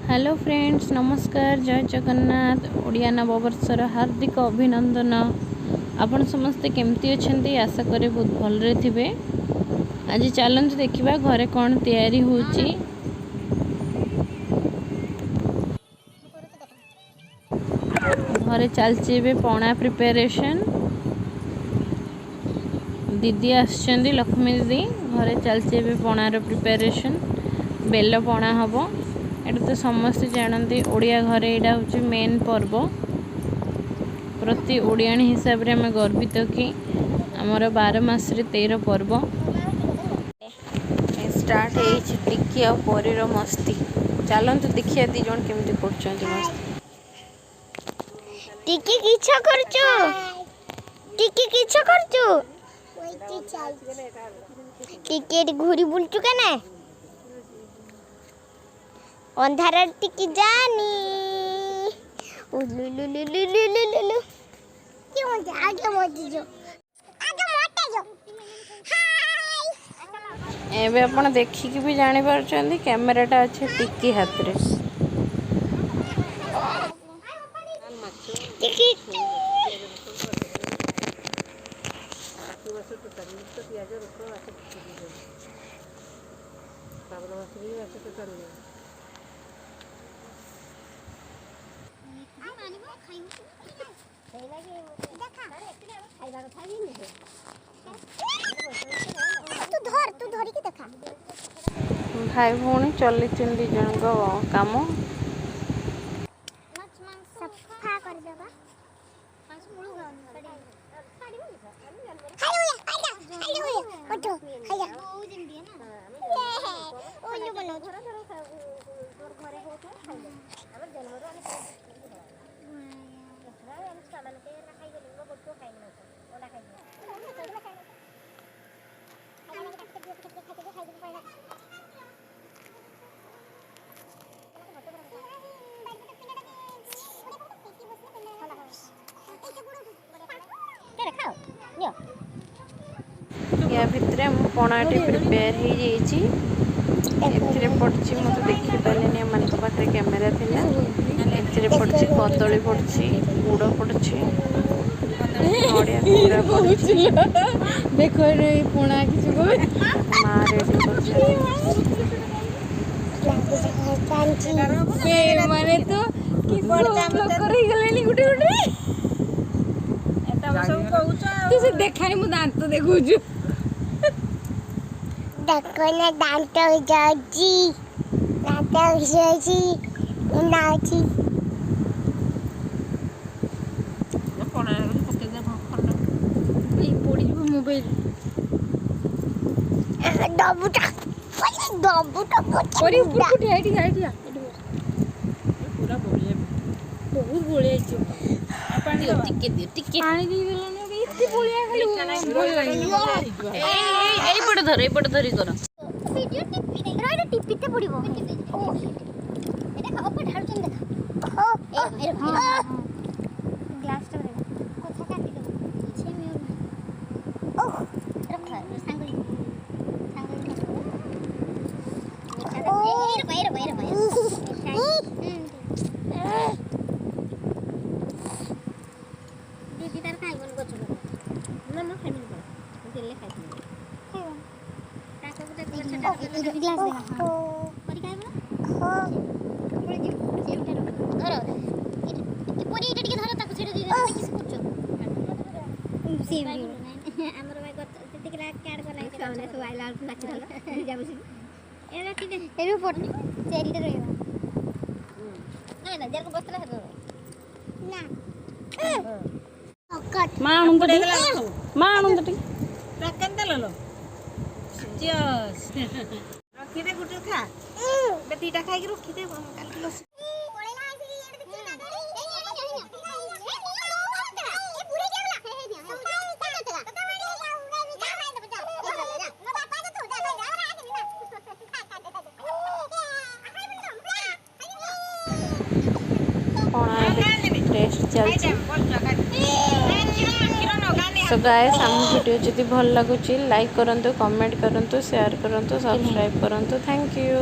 Hello friends, नमस्कार, जय जगन्नाथ। ओडिया नववर्षर हार्दिक अभिनंदन। आपण समस्ते केमती अछंती? आशा करे बहुत भलरे थिबे। आज चलंतु देखिबा घरे कौन तैयारी होची। घरे चलची बे पणा प्रिपरेशन। दीदी आछंदी, लक्ष्मी दीदी। घरे चलची बे पणार प्रिपरेशन। बेल पणा हबो। एटा तो समस्त जानते ओडिया घरे एटा हूँ मेन पर्व। प्रति ओडियाणी हिसाब रे आम गर्वित कि आमर 12 मास 13 पर्व स्टार्ट टिकी आ परीर मस्ती। चलतु देखिए दी जन केमती कर मस्ती। टिकी किछो करछु, टिकी किछो करछु, टिकी घुरी बुलचु केने अंधार टिकी जानी उलुलुलुलुलुलुलु क्यों आगे मत जो, आगे मत जो। हाय एबे अपन देखिकी भी जानी पारछंदी कैमराटा अच्छे टिकी हाथ रे। टिकी तू धरी के देखा। भाई भौणी चली दी जन काम सफा कर देबा। या भितर पणाटे प्रिपेयर हो जाइए। पड़ी मत देखी पारे मान पाखे कैमेरा थिला। एथिरे पड़ी कदली पड़ी गुड़ पड़ी नड़िया पूरा पड़ी देखो पुणा किसी को माँ रेडी माने तो कि करे गलेनी गुटे गुटे तू से देखानी मु दांत देखु छु। देखो ना दांत जाजी, दांत जाजी नाची मोबाइल डबुटा परी ऊपर कुटी आइडी पूरा बोले बहुत बोले छु। पानी टिके पानी दी देलनो इत्ते बोलिया खाली एई पड़ धरी कर वीडियो टिपी रइले टिपीते पड़िबो। ए देखा ऊपर ढालचन देखा। ए ग्लास टा कथा काटी दो छे मियो। ओह रख सांगली दीदी तार खाई मन गछ ना ना खाई मन देले खाई खाइबा ताको गुटे छोटा ग्लास दे परी खाइबा हां पड़ी जी सेमटा धर ए परी एटा टिके धर ताको छेड़ दे दे किस कुछ सेम हमर भाई गछ टिके काट को लाइक सामने तो आइला नाच रहल जाबसी एरा टिके एरो पड़नी चेरीटा रहबा ना जर को बसला है ना कट मां आनंद रकन दललो जस रखी दे गुटे खा बेटीटा खाई के रखी दे काल किलो टेस्ट चलती। सो गाइस आम वीडियो जदि भल लगुच लाइक करंतु, कमेंट करंतु, शेयर करंतु, सब्सक्राइब करंतु। Thank you.